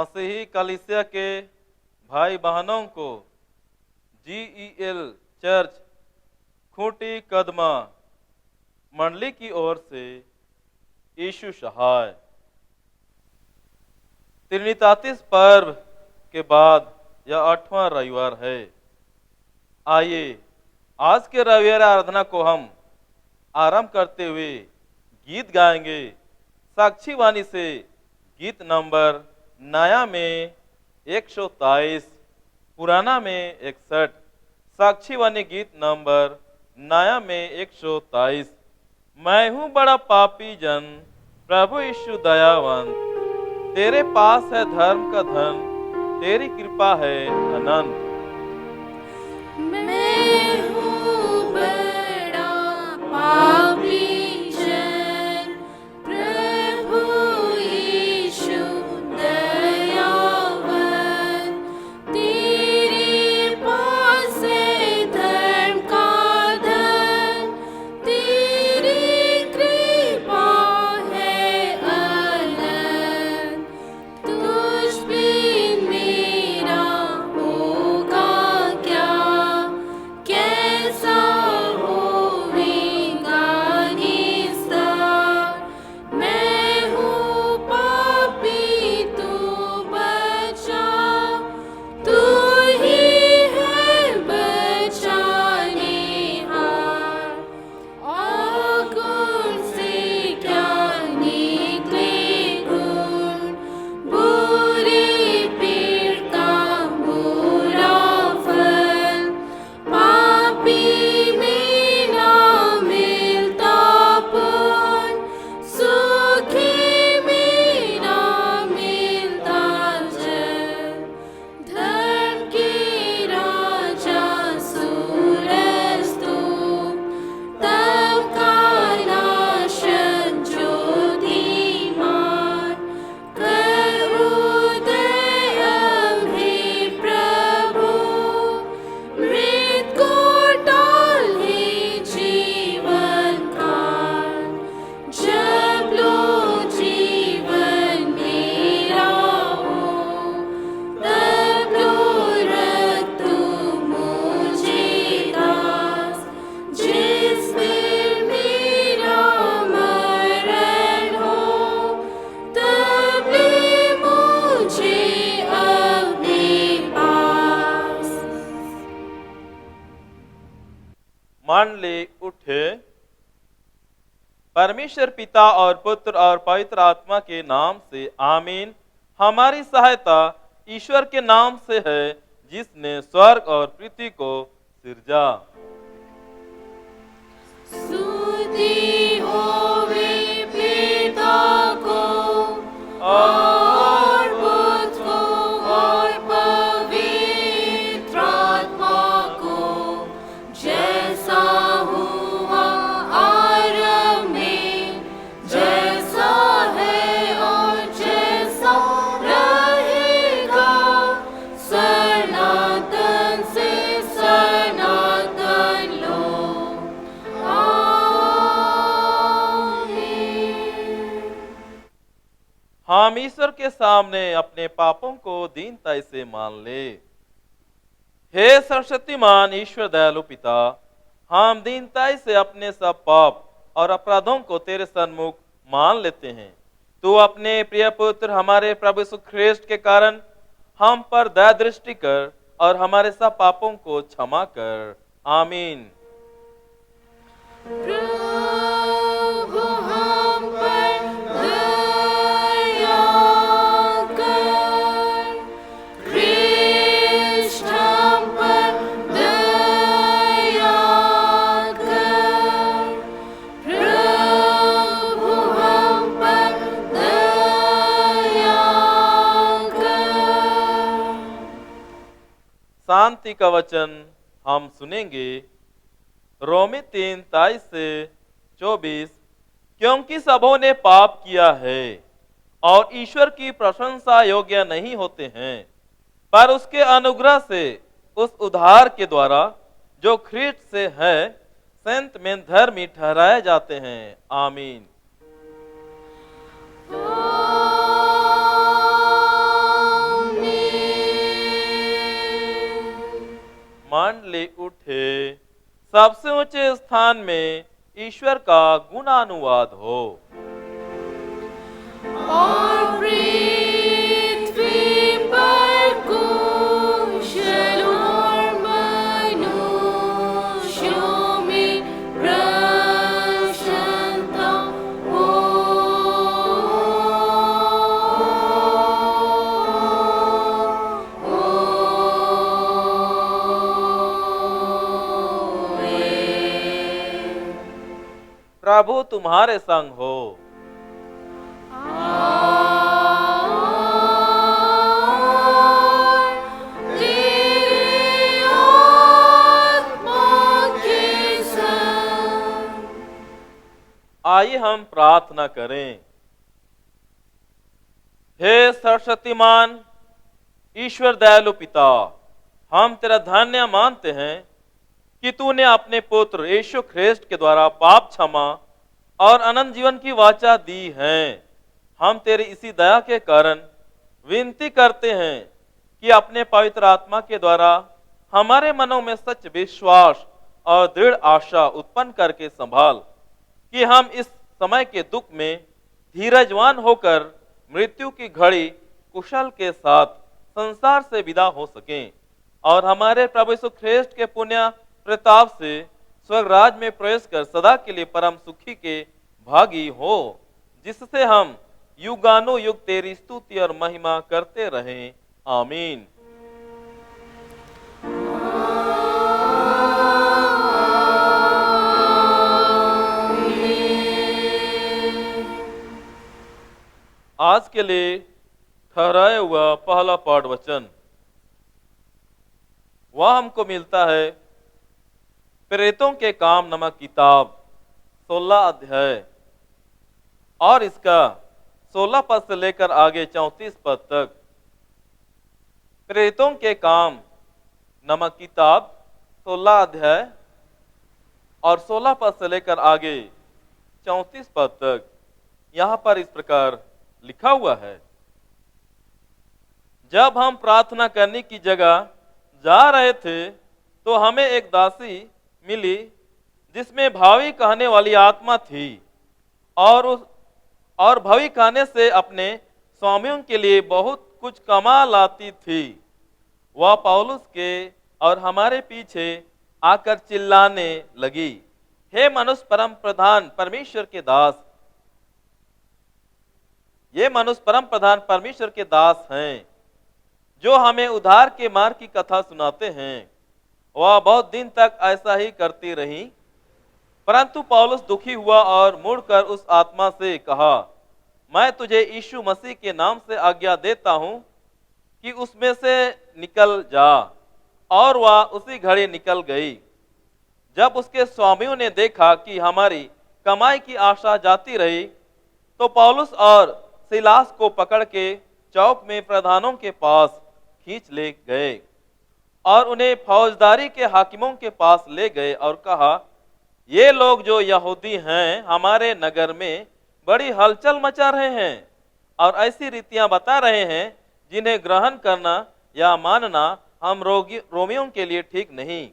मसीही कलीसिया के भाई बहनों को GEL चर्च खूंटी कदमा मंडली की ओर से यीशु सहाय। त्रिनितातीस पर्व के बाद यह 8वां रविवार है। आइए आज के रविवार आराधना को हम आरंभ करते हुए गीत गाएंगे। साक्षी वाणी से गीत नंबर नया में 123, पुराना में 61। साक्षी वाणी गीत नंबर नया में 123। मैं हूँ बड़ा पापी जन, प्रभु यीशु दयावंत, तेरे पास है धर्म का धन, तेरी कृपा है अनंत। मैं हूँ बड़ा पापी जन, प्रभु यीशु दयावान, तेरे पास है धर्म का धन, तेरी कृपा है अनंत। तुझ बिन मेरा होगा क्या, कैसा होवेगा निस्तार। मैं हूँ पापी, तू बचा, तू ही है बचाने हार। अवगुण से क्या निकले गुण, बुरे पेड़ का बुरा फल। पापी में ना मिलता पुण्य, सुखी में ना मिलता जल। धर्म के राजा सूरज तू, तब का नाशक ज्योतिमान। कर उदय हे प्रभु, मृत को टाल हे जीवन काल। जब लो जीवन मेरा हो, तब लो रख तू मुझे दास। जिस दिन मेरा मरण हो, तब ले मुझे अपने पास। मंडली उठे। परमेश्वर पिता और पुत्र और पवित्र आत्मा के नाम से आमीन। हमारी सहायता ईश्वर के नाम से है, जिसने स्वर्ग और पृथ्वी को सिरजा। स्तुति होवे पिता को और पुत्र को और पवित्र आत्मा को, जैसा हुआ आरंभ में, जैसा है और जैसा रहेगा, सनातन से सनातन लोक। हम ईश्वर के सामने अपने पापों को दीनता से मान ले। हे सर्वशक्तिमान ईश्वर दयालु पिता, हम दीनता से अपने सब पाप और अपराधों को तेरे सन्मुख मान लेते हैं। तू अपने प्रिय पुत्र हमारे प्रभु यीशु ख्रिस्ट के कारण हम पर दया दृष्टि कर और हमारे सब पापों को क्षमा कर। आमीन। प्रभु हम पर दया कर, ख्रिस्ट हम पर दया कर। प्रभु हम पर दया कर। शांति का वचन हम सुनेंगे। रोमी 3:23 से 24। क्योंकि सबों ने पाप किया है और ईश्वर की प्रशंसा योग्य नहीं होते हैं, पर उसके अनुग्रह से उस उद्धार के द्वारा जो ख्रिस्ट से है, संत में धर्मी ठहराए जाते हैं। आमीन। मान ले उठे। सबसे ऊंचे स्थान में ईश्वर का गुणानुवाद हो। और पृथ्वी पर कुशल और मनुष्यों में प्रसन्नता प्रभु तुम्हारे संग हो। तेरी आत्मा के संग। आइए हम प्रार्थना करें। हे सर्वशक्तिमान ईश्वर दयालु पिता, हम तेरा धन्य मानते हैं कि तूने अपने पुत्र यीशु ख्रिस्ट के द्वारा पाप क्षमा और अनंत जीवन की वाचा दी है। हम तेरी इसी दया के कारण विनती करते हैं कि अपने पवित्र आत्मा के द्वारा हमारे मनों में सच विश्वास और दृढ़ आशा उत्पन्न करके संभाल कि हम इस समय के दुख में धीरजवान होकर मृत्यु की घड़ी कुशल के साथ संसार से विदा हो सकें और हमारे प्रभु यीशु ख्रिस्ट के पुण्य प्रताप से स्वर्ग राज में प्रवेश कर सदा के लिए परम सुखी के भागी हो, जिससे हम युगानुयुग तेरी स्तुति और महिमा करते रहें। आमीन। आज के लिए ठहराया हुआ पहला पाठ वचन वह हमको मिलता है प्रेरितों के काम नामक किताब 16 अध्याय और इसका 16 पद से लेकर आगे 34 पद तक। प्रेरितों के काम नामक किताब 16 अध्याय और 16 पद से लेकर आगे 34 पद तक। यहां पर इस प्रकार लिखा हुआ है, जब हम प्रार्थना करने की जगह जा रहे थे तो हमें एक दासी मिली जिसमें भावी कहने वाली आत्मा थी और भावी कहने से अपने स्वामियों के लिए बहुत कुछ कमा लाती थी। वह पौलुस के और हमारे पीछे आकर चिल्लाने लगी, हे मनुष्य परम प्रधान परमेश्वर के दास, ये मनुष्य परम प्रधान परमेश्वर के दास हैं जो हमें उद्धार के मार्ग की कथा सुनाते हैं। वह बहुत दिन तक ऐसा ही करती रही, परंतु पौलुस दुखी हुआ और मुड़कर उस आत्मा से कहा, मैं तुझे यीशु मसीह के नाम से आज्ञा देता हूं कि उसमें से निकल जा। और वह उसी घड़ी निकल गई। जब उसके स्वामियों ने देखा कि हमारी कमाई की आशा जाती रही तो पौलुस और सिलास को पकड़ के चौक में प्रधानों के पास खींच ले गए और उन्हें फौजदारी के हाकिमों के पास ले गए और कहा, ये लोग जो यहूदी हैं हमारे नगर में बड़ी हलचल मचा रहे हैं और ऐसी रीतियां बता रहे हैं जिन्हें ग्रहण करना या मानना हम रोमियों के लिए ठीक नहीं।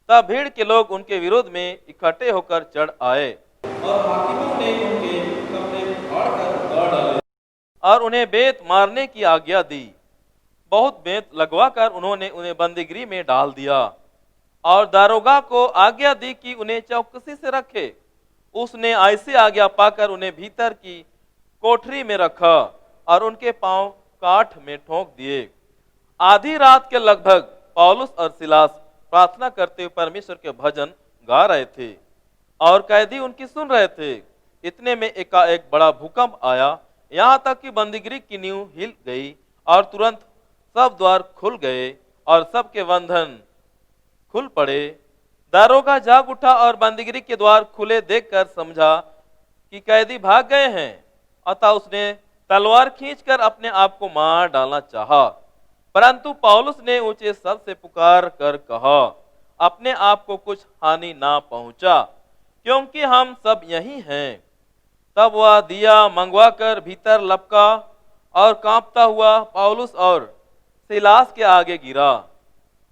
तब भीड़ के लोग उनके विरोध में इकट्ठे होकर चढ़ आए और हाकिमों ने उनके कपड़े फाड़कर उतार डाले और उन्हें बेत मारने की आज्ञा दी। बहुत बेत लगवाकर उन्होंने उन्हें बंदीगृह में डाल दिया और दारोगा को आज्ञा दी कि उन्हें चौकसी से रखे। उसने ऐसी आज्ञा पाकर उन्हें भीतर की कोठरी में रखा और उनके पांव काठ में ठोंक दिए। आधी रात के लगभग पौलुस और सिलास प्रार्थना करते हुए परमेश्वर के भजन गा रहे थे और कैदी उनकी सुन रहे थे। इतने में एकाएक बड़ा भूकंप आया, यहाँ तक कि बंदीगृह की नींव हिल गई और तुरंत सब द्वार खुल गए और सबके बंधन खुल पड़े। दारोगा जाग उठा और बंदीगृह के द्वार खुले देखकर समझा कि कैदी भाग गए हैं, अतः उसने तलवार खींचकर अपने आप को मार डालना चाहा। परंतु पौलुस ने ऊंचे स्वर से पुकार कर कहा, अपने आप को कुछ हानि ना पहुंचा, क्योंकि हम सब यही हैं। तब वह दिया मंगवाकर भीतर लपका और कांपता हुआ पौलुस और सिलास के आगे गिरा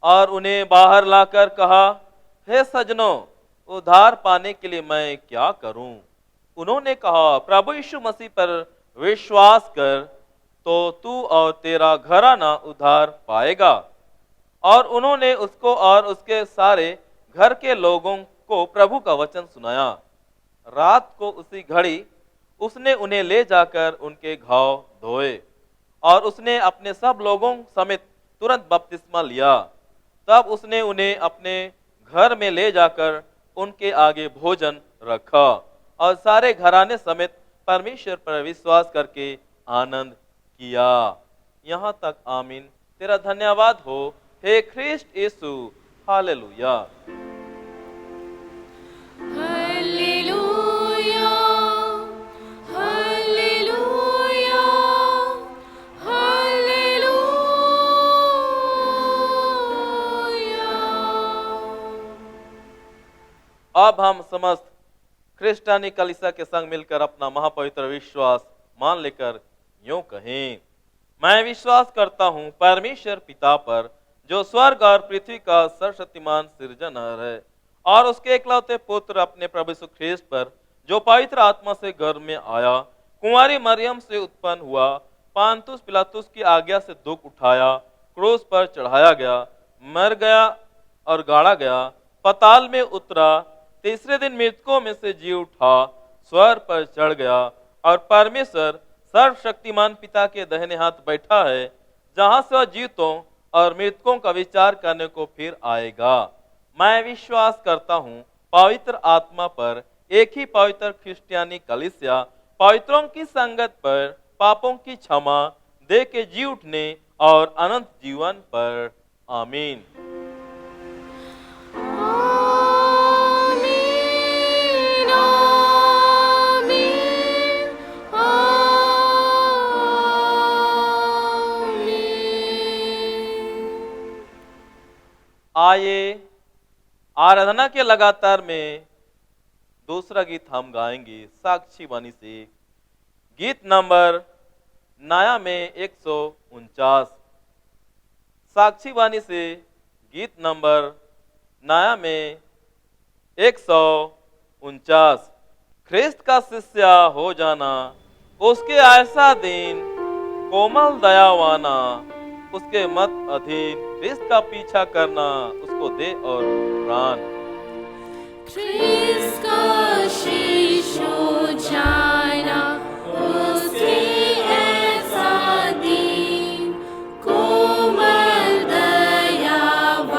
और उन्हें बाहर लाकर कहा, हे सज्जनों, उद्धार पाने के लिए मैं क्या करूं? उन्होंने कहा, प्रभु यीशु मसीह पर विश्वास कर तो तू और तेरा घराना उद्धार पाएगा। और उन्होंने उसको और उसके सारे घर के लोगों को प्रभु का वचन सुनाया। रात को उसी घड़ी उसने उन्हें ले जाकर उनके घाव धोए और उसने अपने सब लोगों समेत तुरंत बपतिस्मा लिया। तब उसने उन्हें अपने घर में ले जाकर उनके आगे भोजन रखा और सारे घराने समेत परमेश्वर पर विश्वास करके आनंद किया। यहाँ तक आमीन। तेरा धन्यवाद हो हे ख्रिस्ट यीशु। हालेलुया। Hallelujah, hallelujah, hallelujah. अब हम समस्त क्रिस्टियानी कलीसिया के संग मिलकर अपना महापवित्र विश्वास मान लेकर यूं कहें, मैं विश्वास करता हूं परमेश्वर पिता पर, जो स्वर्ग और पृथ्वी का सर्वशक्तिमान सृजनहार है, और उसके इकलौते पुत्र अपने प्रभु यीशु ख्रीस्त पर, जो पवित्र आत्मा से गर्भ में आया, कुंवारी मरियम से उत्पन्न हुआ, पांतुस पिलातुस की आज्ञा से दुख उठाया, क्रूस पर चढ़ाया गया, मर गया और गाड़ा गया, पताल में उतरा, तीसरे दिन मृतकों में से जी उठा, स्वर्ग पर चढ़ गया और परमेश्वर सर्वशक्तिमान पिता के दाहिने हाथ बैठा है, जहां से वह जीवतों और मृतकों का विचार करने को फिर आएगा। मैं विश्वास करता हूँ पवित्र आत्मा पर, एक ही पवित्र क्रिस्टियानी कलीसिया, पवित्रों की संगत पर, पापों की क्षमा, देह के जी उठने और अनंत जीवन पर। आमीन। आमीन, आमीन, आमीन। आइए आराधना के लगातार में दूसरा गीत हम गाएंगे साक्षी वाणी से, गीत नंबर नया में 149। साक्षी वाणी से गीत नंबर नया में 149। ख्रिस्त का शिष्य हो जाना, उसके ऐसा दिन कोमल दयावाना, उसके मत अधीन ख्रिस्त का पीछा करना, उसको दे और प्राण। ख्रिस्त का शीश हो जाना, उसके ऐसा दीन कोमल दयावाना,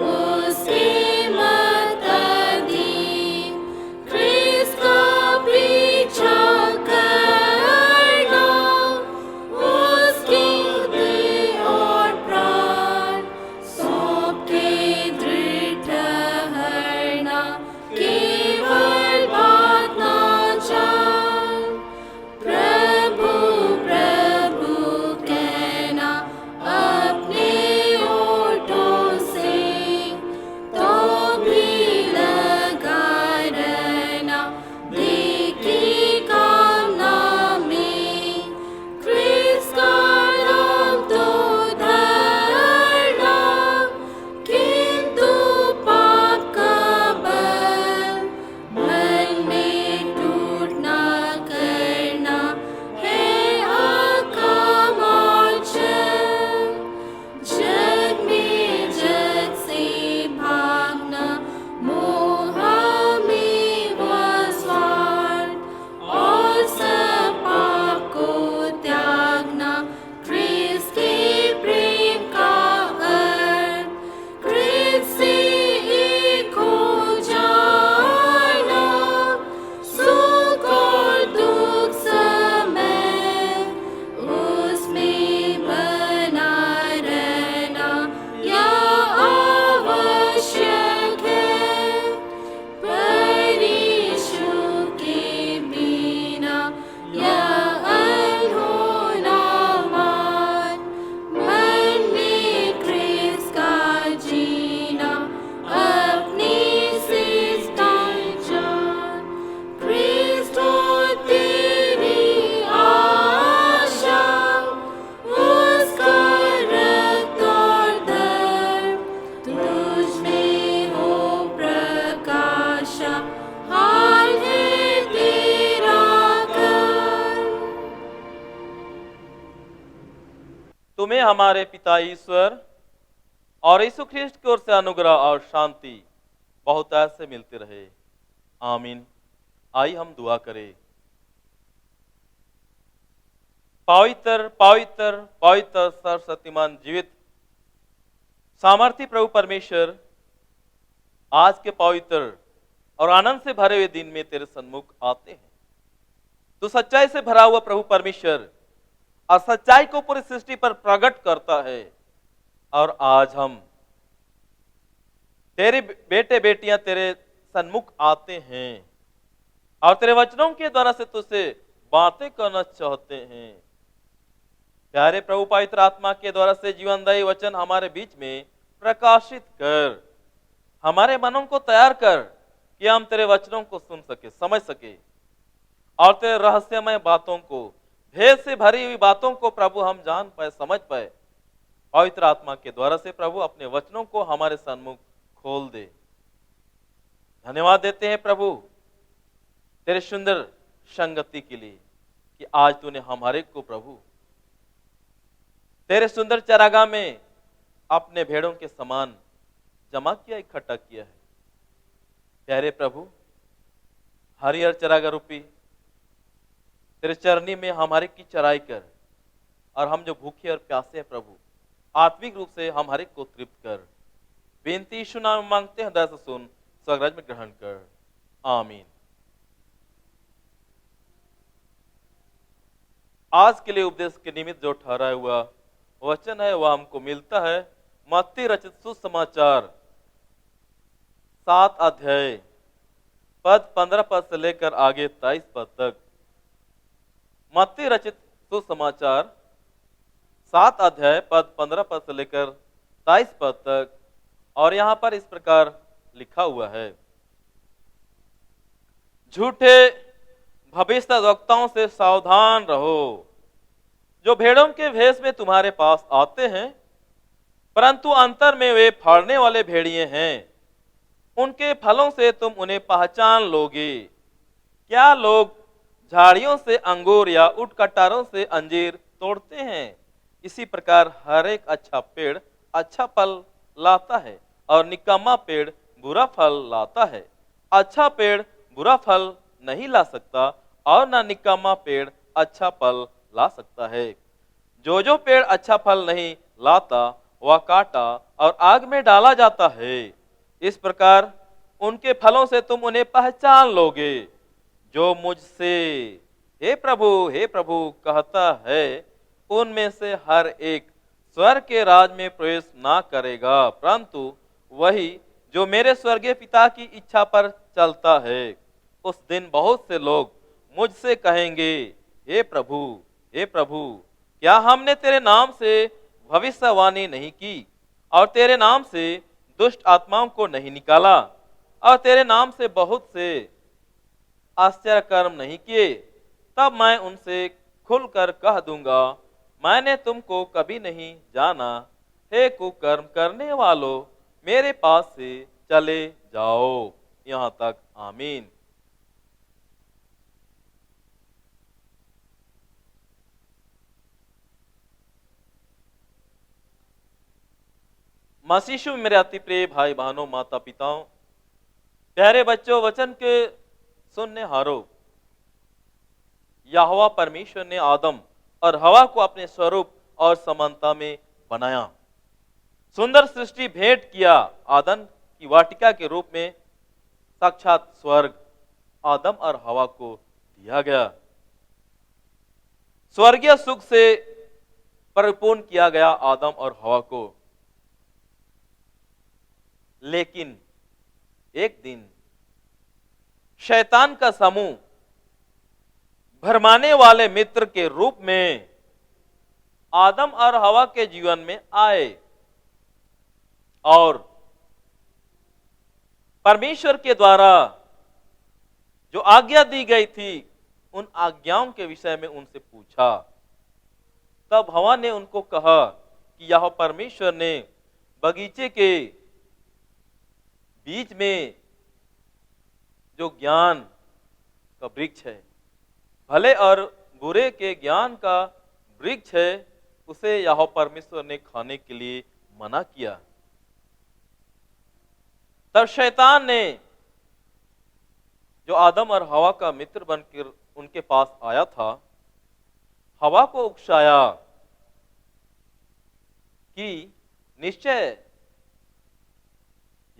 उसके मत अधीन ख्रिस्त का पीछा करना, उसकी देह और प्राण सौंप के दृढ़ ठहरना। हमारे पिता ईश्वर और यीशु ख्रिस्ट की ओर से अनुग्रह और शांति बहुत ऐसे मिलते रहे। आमीन। आइए हम दुआ करें। पवित्र पवित्र पवित्र सर्वशक्तिमान जीवित सामर्थी प्रभु परमेश्वर, आज के पवित्र और आनंद से भरे हुए दिन में तेरे सन्मुख आते हैं। तू सच्चाई से भरा हुआ प्रभु परमेश्वर और सच्चाई को पूरी सृष्टि पर प्रकट करता है। और आज हम तेरे बेटे बेटियां तेरे सन्मुख आते हैं और तेरे वचनों के द्वारा से तुझसे बातें करना चाहते हैं। प्यारे प्रभु, पवित्र आत्मा के द्वारा से जीवनदायी वचन हमारे बीच में प्रकाशित कर, हमारे मनों को तैयार कर कि हम तेरे वचनों को सुन सके, समझ सके और तेरे रहस्यमय बातों को, भेद से भरी हुई बातों को प्रभु हम जान पाए, समझ पाए। पवित्र आत्मा के द्वारा से प्रभु अपने वचनों को हमारे सन्मुख खोल दे। धन्यवाद देते हैं प्रभु तेरे सुंदर संगति के लिए कि आज तूने हमारे को प्रभु तेरे सुंदर चरागाह में अपने भेड़ों के समान जमा किया, इकट्ठा किया है। प्यारे प्रभु, हरियर चरागाह रूपी तेरे चरनी में हमारे की चराई कर और हम जो भूखे और प्यासे हैं प्रभु, आत्मिक रूप से हमारे को तृप्त कर। बेनती यीशु नाम में मांगते हैं, हृदय से सुन, स्वर्गराज में ग्रहण कर। आमीन। आज के लिए उपदेश के निमित्त जो ठहरा हुआ वचन है वह हमको मिलता है मत्ती रचित सुसमाचार 7 अध्याय पद 15 पद से लेकर आगे 23 पद तक। मत्ती रचित सुसमाचार 7 अध्याय पद 15 पद से लेकर 23 पद तक। और यहां पर इस प्रकार लिखा हुआ है, झूठे भविष्यद्वक्ताओं से सावधान रहो, जो भेड़ों के भेष में तुम्हारे पास आते हैं, परंतु अंतर में वे फाड़ने वाले भेड़िए हैं। उनके फलों से तुम उन्हें पहचान लोगे। क्या लोग झाड़ियों से अंगूर या ऊंट कटारों से अंजीर तोड़ते हैं? इसी प्रकार हर एक अच्छा पेड़ अच्छा फल लाता है और निकम्मा पेड़ बुरा फल लाता है। अच्छा पेड़ बुरा फल नहीं ला सकता और न निकम्मा पेड़ अच्छा फल ला सकता है। जो जो पेड़ अच्छा फल नहीं लाता वह काटा और आग में डाला जाता है। इस प्रकार उनके फलों से तुम उन्हें पहचान लोगे। जो मुझसे हे प्रभु कहता है, उनमें से हर एक स्वर्ग के राज में प्रवेश ना करेगा, परंतु वही जो मेरे स्वर्गीय पिता की इच्छा पर चलता है। उस दिन बहुत से लोग मुझसे कहेंगे, हे प्रभु, क्या हमने तेरे नाम से भविष्यवाणी नहीं की और तेरे नाम से दुष्ट आत्माओं को नहीं निकाला और तेरे नाम से बहुत से आश्चर्य कर्म नहीं किए? तब मैं उनसे खुलकर कह दूंगा, मैंने तुमको कभी नहीं जाना। हे कुकर्म करने वालों, मेरे पास से चले जाओ। यहां तक। आमीन। मसीह में मेरे अति प्रिय भाई बहनों, माता पिताओं, प्यारे बच्चों, वचन के सुनने हारो, यहोवा परमेश्वर ने आदम और हवा को अपने स्वरूप और समानता में बनाया। सुंदर सृष्टि भेंट किया। आदम की वाटिका के रूप में साक्षात स्वर्ग आदम और हवा को दिया गया। स्वर्गीय सुख से परिपूर्ण किया गया आदम और हवा को। लेकिन एक दिन शैतान का समूह भरमाने वाले मित्र के रूप में आदम और हवा के जीवन में आए और परमेश्वर के द्वारा जो आज्ञा दी गई थी उन आज्ञाओं के विषय में उनसे पूछा। तब हवा ने उनको कहा कि यह परमेश्वर ने बगीचे के बीच में जो ज्ञान का वृक्ष है, भले और बुरे के ज्ञान का वृक्ष है, उसे यहोवा परमेश्वर ने खाने के लिए मना किया। तब शैतान ने जो आदम और हवा का मित्र बनकर उनके पास आया था, हवा को उकसाया कि निश्चय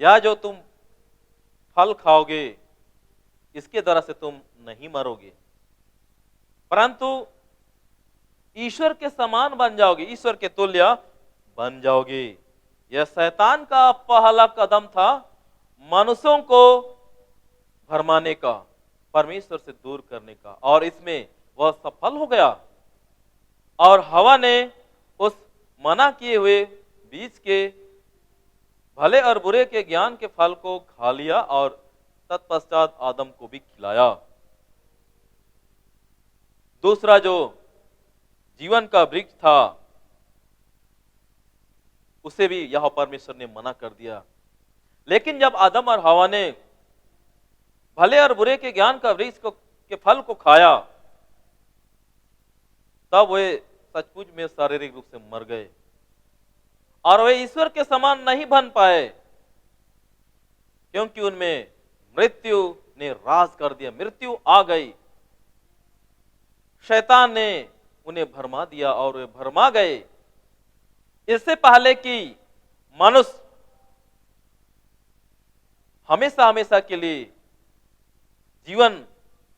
या जो तुम फल खाओगे इसके द्वारा से तुम नहीं मरोगे, परंतु ईश्वर के समान बन जाओगे, ईश्वर के तुल्य बन जाओगे। यह शैतान का पहला कदम था मनुष्यों को भरमाने का, परमेश्वर से दूर करने का, और इसमें वह सफल हो गया। और हवा ने उस मना किए हुए बीज के भले और बुरे के ज्ञान के फल को खा लिया और तत्पश्चात आदम को भी खिलाया। दूसरा जो जीवन का वृक्ष था उसे भी यह परमेश्वर ने मना कर दिया। लेकिन जब आदम और हवा ने भले और बुरे के ज्ञान का वृक्ष के फल को खाया, तब वे सचमुच में शारीरिक रूप से मर गए और वे ईश्वर के समान नहीं बन पाए, क्योंकि उनमें मृत्यु ने राज कर दिया, मृत्यु आ गई। शैतान ने उन्हें भरमा दिया और वे भरमा गए। इससे पहले कि मनुष्य हमेशा हमेशा के लिए जीवन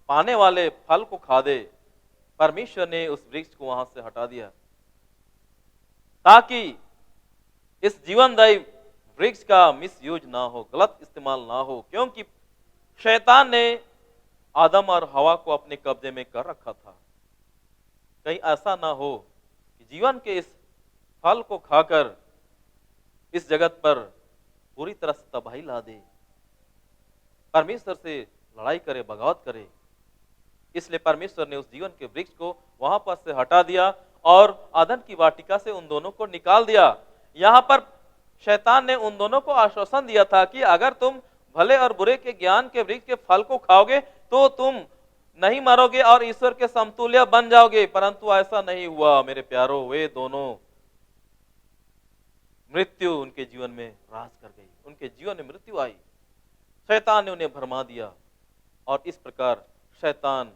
पाने वाले फल को खा दे, परमेश्वर ने उस वृक्ष को वहां से हटा दिया ताकि इस जीवनदायी वृक्ष का मिसयूज ना हो, गलत इस्तेमाल ना हो, क्योंकि शैतान ने आदम और हवा को अपने कब्जे में कर रखा था। कहीं ऐसा ना हो कि जीवन के इस फल को खाकर इस जगत पर पूरी तरह से तबाही ला दे, परमेश्वर से लड़ाई करे, बगावत करे। इसलिए परमेश्वर ने उस जीवन के वृक्ष को वहां पर से हटा दिया और आदन की वाटिका से उन दोनों को निकाल दिया। यहां पर शैतान ने उन दोनों को आश्वासन दिया था कि अगर तुम भले और बुरे के ज्ञान के वृक्ष के फल को खाओगे तो तुम नहीं मरोगे और ईश्वर के समतुल्य बन जाओगे, परंतु ऐसा नहीं हुआ मेरे प्यारो। वे दोनों मृत्यु उनके जीवन में राज कर गई, उनके जीवन में मृत्यु आई। शैतान ने उन्हें भरमा दिया और इस प्रकार शैतान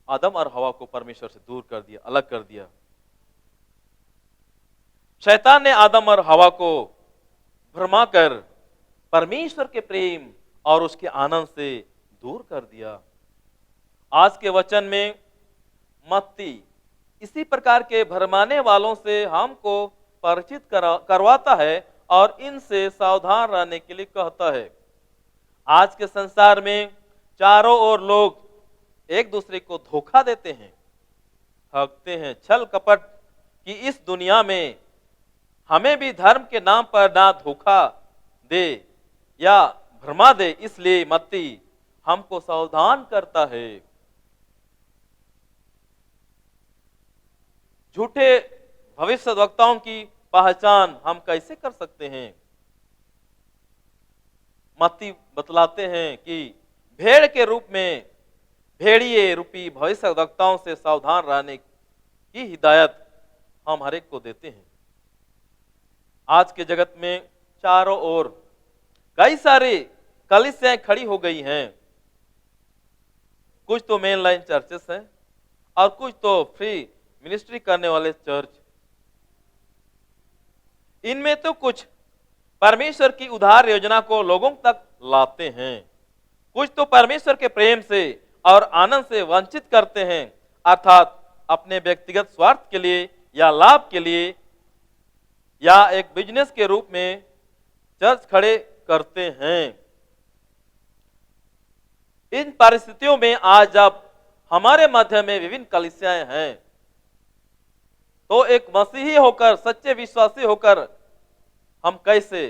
आदम और हवा को परमेश्वर से दूर कर दिया, अलग कर दिया। शैतान ने आदम और हवा को भरमा कर परमेश्वर के प्रेम और उसके आनंद से दूर कर दिया। आज के वचन में मत्ती इसी प्रकार के भरमाने वालों से हमको परिचित करवाता है और इनसे सावधान रहने के लिए कहता है। आज के संसार में चारों ओर लोग एक दूसरे को धोखा देते हैं, ठगते हैं, छल कपट की इस दुनिया में हमें भी धर्म के नाम पर ना धोखा दे या भरमा दे, इसलिए मत्ती हमको सावधान करता है। झूठे भविष्यवक्ताओं की पहचान हम कैसे कर सकते हैं? मत्ती बतलाते हैं कि भेड़ के रूप में भेड़िए रूपी भविष्यवक्ताओं से सावधान रहने की हिदायत हम हर एक को देते हैं। आज के जगत में चारों ओर कई सारी कलीसियाएं खड़ी हो गई हैं। कुछ तो मेन लाइन चर्चेस हैं और कुछ तो फ्री मिनिस्ट्री करने वाले चर्च। इनमें तो कुछ परमेश्वर की उधार योजना को लोगों तक लाते हैं, कुछ तो परमेश्वर के प्रेम से और आनंद से वंचित करते हैं, अर्थात अपने व्यक्तिगत स्वार्थ के लिए या लाभ के लिए या एक बिजनेस के रूप में चर्च खड़े करते हैं। इन परिस्थितियों में आज जब हमारे मध्य में विभिन्न कलीसियाएं हैं, तो एक मसीही होकर, सच्चे विश्वासी होकर हम कैसे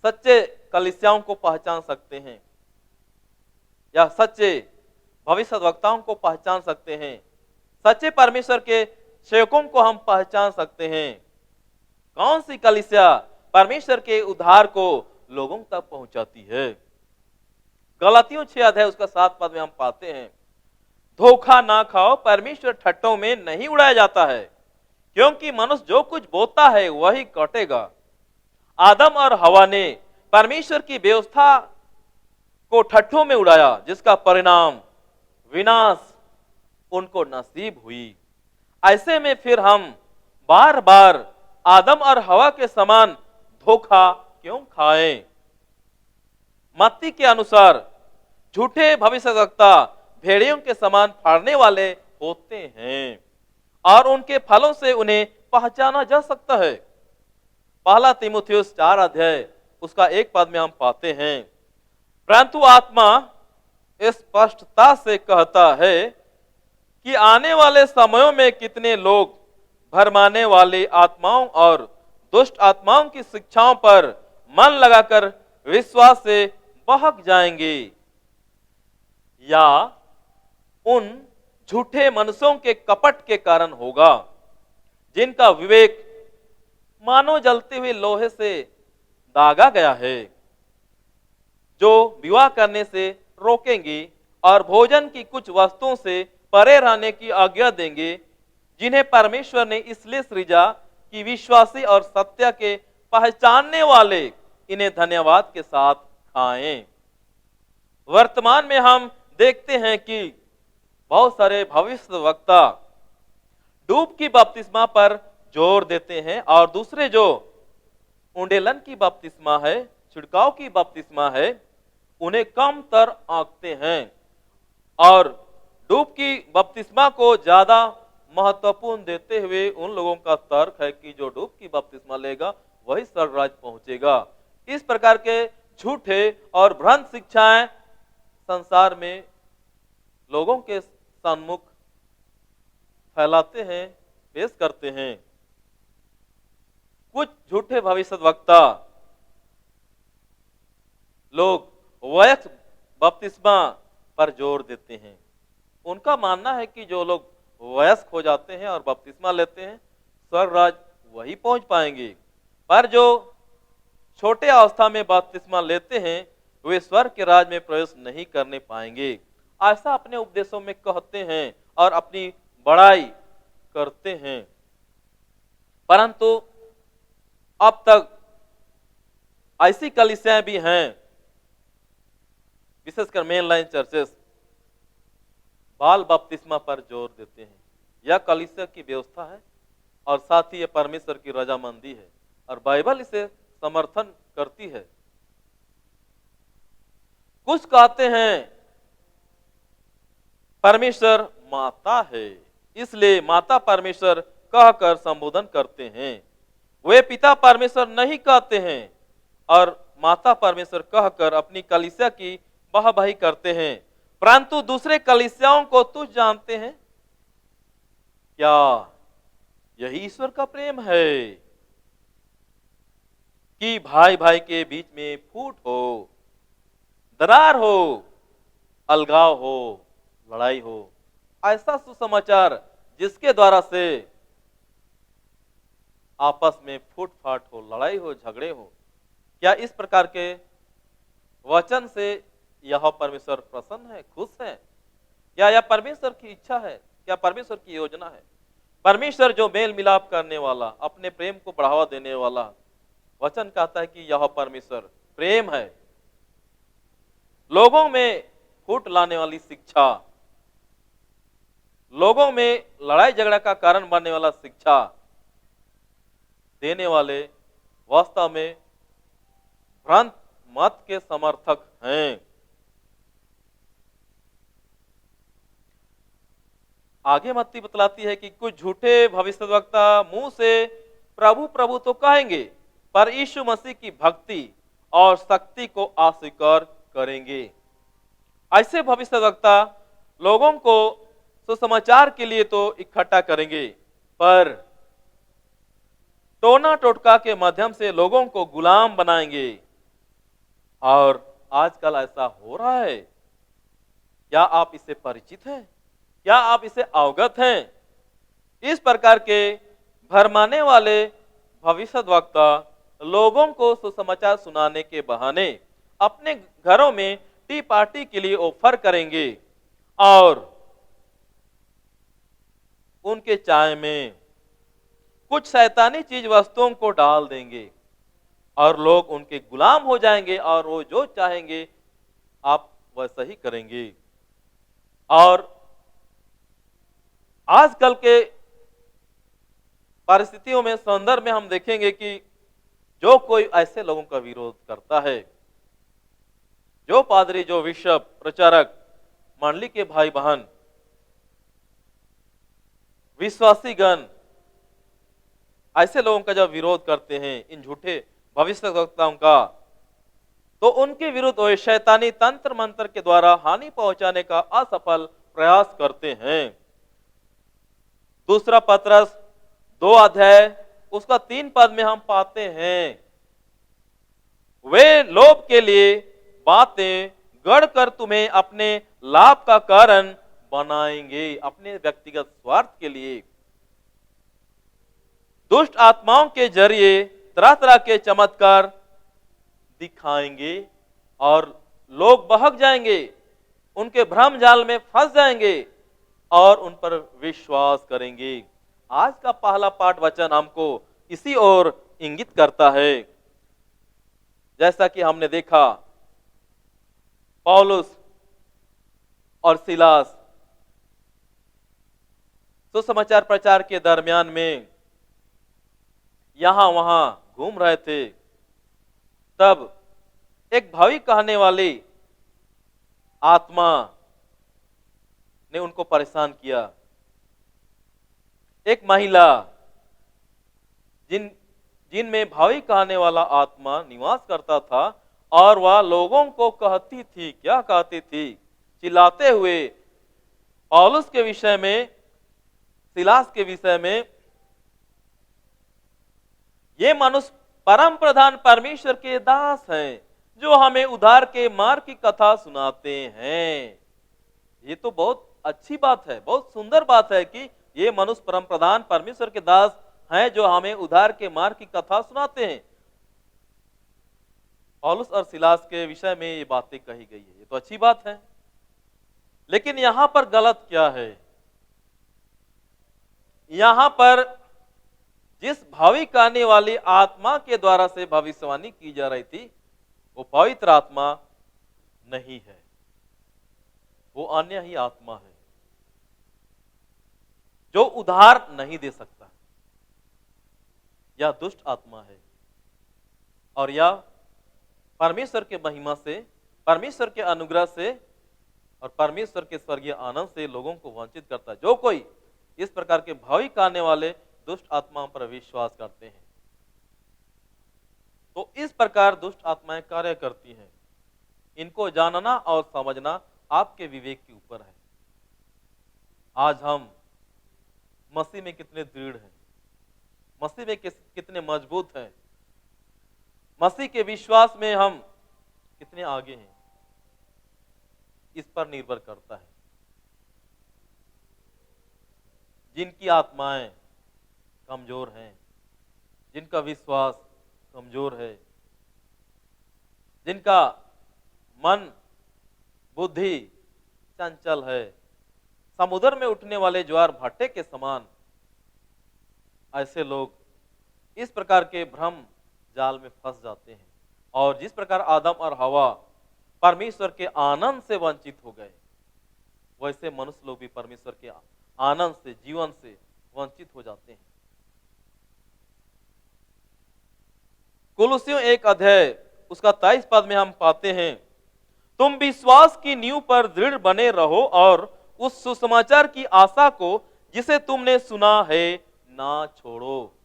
सच्चे कलीसियाओं को पहचान सकते हैं या सच्चे भविष्यवक्ताओं को पहचान सकते हैं, सच्चे परमेश्वर के सेवकों को हम पहचान सकते हैं? कौन सी कलीसिया परमेश्वर के उद्धार को लोगों तक पहुंचाती है? गलातियों 6 अध्याय उसका 7 पद में हम पाते हैं, धोखा ना खाओ, परमेश्वर ठट्टों में नहीं उड़ाया जाता है, क्योंकि मनुष्य जो कुछ बोता है वही कटेगा। आदम और हवा ने परमेश्वर की व्यवस्था को ठट्ठों में उड़ाया, जिसका परिणाम विनाश उनको नसीब हुई। ऐसे में फिर हम बार बार आदम और हवा के समान धोखा क्यों खाएं? मत्ती के अनुसार झूठे भविष्यवक्ता भेड़ियों के समान फाड़ने वाले होते हैं और उनके फलों से उन्हें पहचाना जा सकता है। पहला तीमुथियुस 4 अध्याय उसका 1 पद में हम पाते हैं, परंतु आत्मा स्पष्टता से कहता है कि आने वाले समयों में कितने लोग भरमाने वाली आत्माओं और दुष्ट आत्माओं की शिक्षाओं पर मन लगाकर विश्वास से बहक जाएंगे, या उन झूठे मनुष्यों के कपट के कारण होगा, जिनका विवेक मानो जलते हुए लोहे से दागा गया है, जो विवाह करने से रोकेंगे और भोजन की कुछ वस्तुओं से परे रहने की आज्ञा देंगे, जिन्हें परमेश्वर ने इसलिए सृजा कि विश्वासी और सत्य के पहचानने वाले इन्हें धन्यवाद के साथ खाएं। वर्तमान में हम देखते हैं कि बहुत सारे भविष्यवक्ता डूब की बपतिस्मा पर जोर देते हैं और दूसरे जो उंडेलन की बपतिस्मा है, छिड़काव की बपतिस्मा है, उन्हें कम तर आंकते हैं और डूब की बपतिस्मा को ज्यादा महत्वपूर्ण देते हुए उन लोगों का तर्क है कि जो डूब की बपतिस्मा लेगा वही स्वर्गराज पहुंचेगा। इस प्रकार के झूठे और भ्रांत शिक्षाएं संसार में लोगों के सम्मुख फैलाते हैं, पेश करते हैं। कुछ झूठे भविष्यवक्ता लोग वयस्क बपतिस्मा पर जोर देते हैं। उनका मानना है कि जो लोग वयस्क हो जाते हैं और बपतिस्मा लेते हैं, स्वर्ग राज वही पहुंच पाएंगे, पर जो छोटे अवस्था में बपतिस्मा लेते हैं वे स्वर्ग के राज में प्रवेश नहीं करने पाएंगे। ऐसा अपने उपदेशों में कहते हैं और अपनी बड़ाई करते हैं, परंतु अब तक ऐसी कलीसियाएं भी हैं, विशेषकर मेन लाइन चर्चेस, बाल बपतिस्मा पर जोर देते हैं। यह कलीसिया की व्यवस्था है और साथ ही यह परमेश्वर की रजामंदी है और बाइबल इसे समर्थन करती है। कुछ कहते हैं परमेश्वर माता है, इसलिए माता परमेश्वर कहकर संबोधन करते हैं। वे पिता परमेश्वर नहीं कहते हैं और माता परमेश्वर कहकर अपनी कलीसिया की वाहवाही करते हैं, परंतु दूसरे कलीसियाओं को तुझ जानते हैं। क्या यही ईश्वर का प्रेम है कि भाई भाई के बीच में फूट हो, दरार हो, अलगाव हो, लड़ाई हो? ऐसा सुसमाचार जिसके द्वारा से आपस में फूट फाट हो, लड़ाई हो, झगड़े हो, क्या इस प्रकार के वचन से यह परमेश्वर प्रसन्न है, खुश है? क्या यह परमेश्वर की इच्छा है? क्या परमेश्वर की योजना है? परमेश्वर जो मेल मिलाप करने वाला, अपने प्रेम को बढ़ावा देने वाला, वचन कहता है कि यह परमेश्वर प्रेम है। लोगों में फूट लाने वाली शिक्षा, लोगों में लड़ाई झगड़ा का कारण बनने वाला शिक्षा देने वाले वास्तव में भ्रांत मत के समर्थक हैं। आगे मत्ती बतलाती है कि कुछ झूठे भविष्यवक्ता मुंह से प्रभु प्रभु तो कहेंगे, पर यीशु मसीह की भक्ति और शक्ति को अस्वीकार करेंगे। ऐसे भविष्यवक्ता लोगों को सुसमाचार के लिए तो इकट्ठा करेंगे, पर टोना टोटका के माध्यम से लोगों को गुलाम बनाएंगे। और आजकल ऐसा हो रहा है। क्या आप इससे परिचित हैं? क्या आप इसे अवगत हैं? इस प्रकार के भरमाने वाले भविष्यवक्ता लोगों को सुसमाचार सुनाने के बहाने अपने घरों में टी पार्टी के लिए ऑफर करेंगे और उनके चाय में कुछ शैतानी चीज वस्तुओं को डाल देंगे और लोग उनके गुलाम हो जाएंगे और वो जो चाहेंगे आप वैसा ही करेंगे। और आजकल के परिस्थितियों में, संदर्भ में हम देखेंगे कि जो कोई ऐसे लोगों का विरोध करता है, जो पादरी, जो बिशप, प्रचारक, मंडली के भाई बहन, विश्वासीगण ऐसे लोगों का जब विरोध करते हैं, इन झूठे भविष्यवक्ताओं का, तो उनके विरुद्ध वे शैतानी तंत्र मंत्र के द्वारा हानि पहुंचाने का असफल प्रयास करते हैं। दूसरा पत्रस 2 अध्याय उसका 3 पद में हम पाते हैं, वे लोभ के लिए बातें गढ़कर तुम्हें अपने लाभ का कारण बनाएंगे, अपने व्यक्तिगत स्वार्थ के लिए। दुष्ट आत्माओं के जरिए तरह तरह के चमत्कार दिखाएंगे और लोग बहक जाएंगे, उनके भ्रम जाल में फंस जाएंगे और उन पर विश्वास करेंगे। आज का पहला पाठ वचन हमको इसी ओर इंगित करता है। जैसा कि हमने देखा, पौलुस और सिलास सुसमाचार प्रचार के दरमियान में यहां वहां घूम रहे थे, तब एक भावी कहने वाली आत्मा ने उनको परेशान किया। एक महिला जिनमें भावी कहने वाला आत्मा निवास करता था, और वह लोगों को कहती थी, क्या कहती थी, चिल्लाते हुए पौलुस के विषय में, सिलास के विषय में, ये मनुष्य परम प्रधान परमेश्वर के दास हैं, जो हमें उद्धार के मार्ग की कथा सुनाते हैं। ये तो बहुत अच्छी बात है, बहुत सुंदर बात है कि ये मनुष्य परम प्रधान परमेश्वर के दास हैं, जो हमें उद्धार के मार्ग की कथा सुनाते हैं। पौलुस और सिलास के विषय में ये बातें कही गई है, ये तो अच्छी बात है। लेकिन यहां पर गलत क्या है? यहां पर जिस भावी कहने वाली आत्मा के द्वारा से भविष्यवाणी की जा रही थी, वो पवित्र आत्मा नहीं है, वो अन्य ही आत्मा है, जो उद्धार नहीं दे सकता। यह दुष्ट आत्मा है और यह परमेश्वर के महिमा से, परमेश्वर के अनुग्रह से और परमेश्वर के स्वर्गीय आनंद से लोगों को वंचित करता है। जो कोई इस प्रकार के भावी कहने वाले दुष्ट आत्माओं पर विश्वास करते हैं, तो इस प्रकार दुष्ट आत्माएं कार्य करती हैं। इनको जानना और समझना आपके विवेक के ऊपर है। आज हम मसीह में कितने दृढ़ हैं, मसीह में कितने मजबूत हैं, मसीह के विश्वास में हम कितने आगे हैं, इस पर निर्भर करता है। जिनकी आत्माएं कमजोर हैं, जिनका विश्वास कमजोर है, जिनका मन बुद्धि चंचल है, समुद्र में उठने वाले ज्वार भाटे के समान, ऐसे लोग इस प्रकार के भ्रम जाल में फंस जाते हैं। और जिस प्रकार आदम और हवा परमेश्वर के आनंद से वंचित हो गए, वैसे मनुष्य लोग भी परमेश्वर के आनंद से, जीवन से वंचित हो जाते हैं। कुलुस्सियों 1 अध्याय उसका 23 पद में हम पाते हैं, तुम विश्वास की नींव पर दृढ़ बने रहो और उस सुसमाचार की आशा को जिसे तुमने सुना है ना छोड़ो।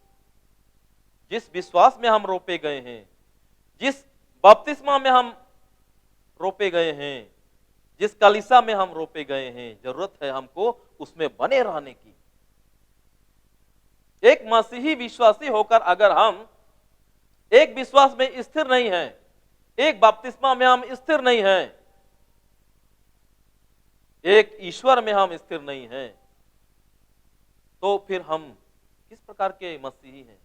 जिस विश्वास में हम रोपे गए हैं, जिस बपतिस्मा में हम रोपे गए हैं, जिस कलीसिया में हम रोपे गए हैं, जरूरत है हमको उसमें बने रहने की। एक मसीही विश्वासी होकर अगर हम एक विश्वास में स्थिर नहीं हैं, एक बपतिस्मा में हम स्थिर नहीं हैं, एक ईश्वर में हम स्थिर नहीं हैं, तो फिर हम किस प्रकार के मसीही हैं?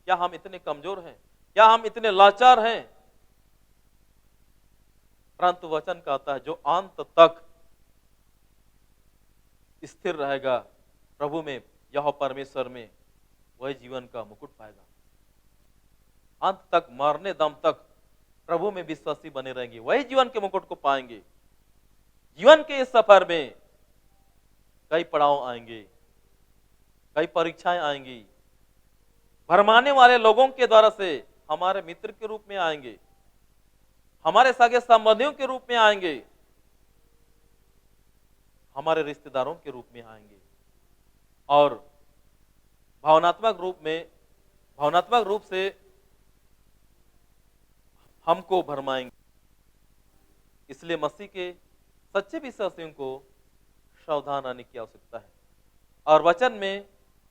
क्या हम इतने कमजोर हैं? क्या हम इतने लाचार हैं? परंतु वचन कहता है, जो अंत तक स्थिर रहेगा प्रभु में, यह परमेश्वर में वही जीवन का मुकुट पाएगा। अंत तक, मरने दम तक प्रभु में विश्वासी बने रहेंगे, वही जीवन के मुकुट को पाएंगे। जीवन के इस सफर में कई पड़ाव आएंगे, कई परीक्षाएं आएंगी, भरमाने वाले लोगों के द्वारा से हमारे मित्र के रूप में आएंगे, हमारे सगे संबंधियों के रूप में आएंगे, हमारे रिश्तेदारों के रूप में आएंगे, और भावनात्मक रूप से हमको भरमाएंगे। इसलिए मसीह के सच्चे विश्वासियों को सावधान रहने की आवश्यकता है और वचन में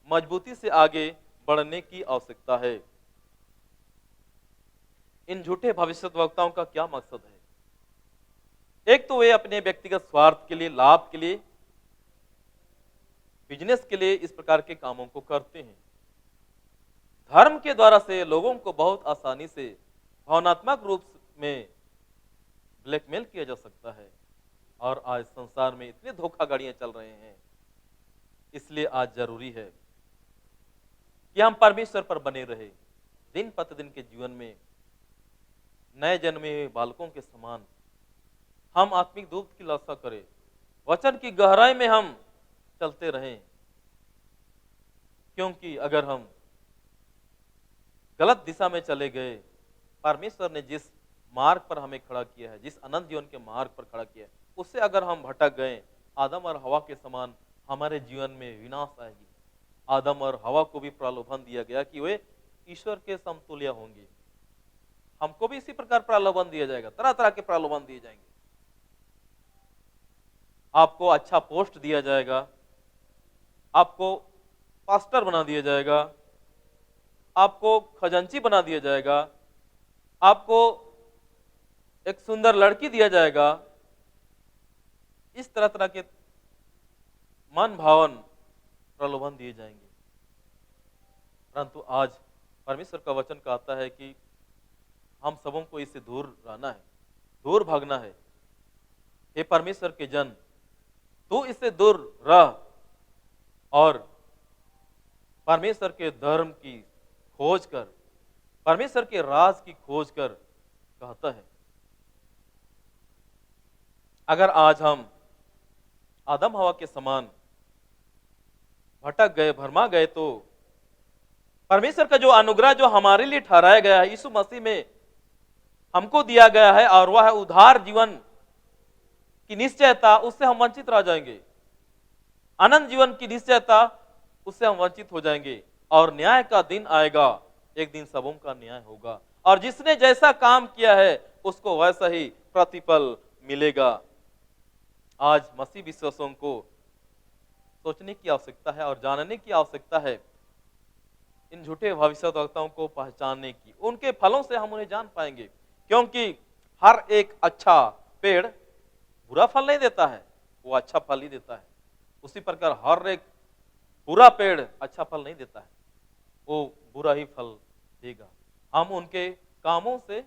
मजबूती से आगे बढ़ने की आवश्यकता है। इन झूठे भविष्यद्वक्ताओं का क्या मकसद है? एक तो वे अपने व्यक्तिगत स्वार्थ के लिए, लाभ के लिए, बिजनेस के लिए इस प्रकार के कामों को करते हैं। धर्म के द्वारा से लोगों को बहुत आसानी से भावनात्मक रूप में ब्लैकमेल किया जा सकता है, और आज संसार में इतने धोखाधड़ियां चल रहे हैं। इसलिए आज जरूरी है कि हम परमेश्वर पर बने रहे, दिन प्रतिदिन के जीवन में नए जन्मे हुए बालकों के समान हम आत्मिक दूध की लालसा करें, वचन की गहराई में हम चलते रहें। क्योंकि अगर हम गलत दिशा में चले गए, परमेश्वर ने जिस मार्ग पर हमें खड़ा किया है, जिस अनंत जीवन के मार्ग पर खड़ा किया है, उससे अगर हम भटक गए, आदम और हवा के समान हमारे जीवन में विनाश आएगी। आदम और हवा को भी प्रलोभन दिया गया कि वे ईश्वर के समतुल्य होंगे, हमको भी इसी प्रकार प्रलोभन दिया जाएगा, तरह तरह के प्रलोभन दिए जाएंगे। आपको अच्छा पोस्ट दिया जाएगा, आपको पास्टर बना दिया जाएगा, आपको खजांची बना दिया जाएगा, आपको एक सुंदर लड़की दिया जाएगा। इस तरह तरह के मन भावन प्रलोभन दिए जाएंगे। परंतु आज परमेश्वर का वचन कहता है कि हम सबों को इससे दूर रहना है, दूर भागना है। हे परमेश्वर के जन, तू इससे दूर रह और परमेश्वर के धर्म की खोज कर, परमेश्वर के राज की खोज कर, कहता है। अगर आज हम आदम हवा के समान भटक गए, भरमा गए, तो परमेश्वर का जो अनुग्रह जो हमारे लिए ठहराया गया है, यीशु मसीह में हमको दिया गया है, और वह है उद्धार जीवन की निश्चयता, उससे हम वंचित रह जाएंगे। अनंत जीवन की निश्चयता, उससे हम वंचित हो जाएंगे। और न्याय का दिन आएगा, एक दिन सबों का न्याय होगा, और जिसने जैसा काम किया है उसको वैसा ही प्रतिफल मिलेगा। आज मसीह विश्वासियों को सोचने की आवश्यकता है और जानने की आवश्यकता है, इन झूठे भविष्यद्वक्ताओं को पहचानने की। उनके फलों से हम उन्हें जान पाएंगे, क्योंकि हर एक अच्छा पेड़ बुरा फल नहीं देता है, वो अच्छा फल ही देता है। उसी प्रकार हर एक बुरा पेड़ अच्छा फल नहीं देता है, वो बुरा ही फल देगा। हम उनके कामों से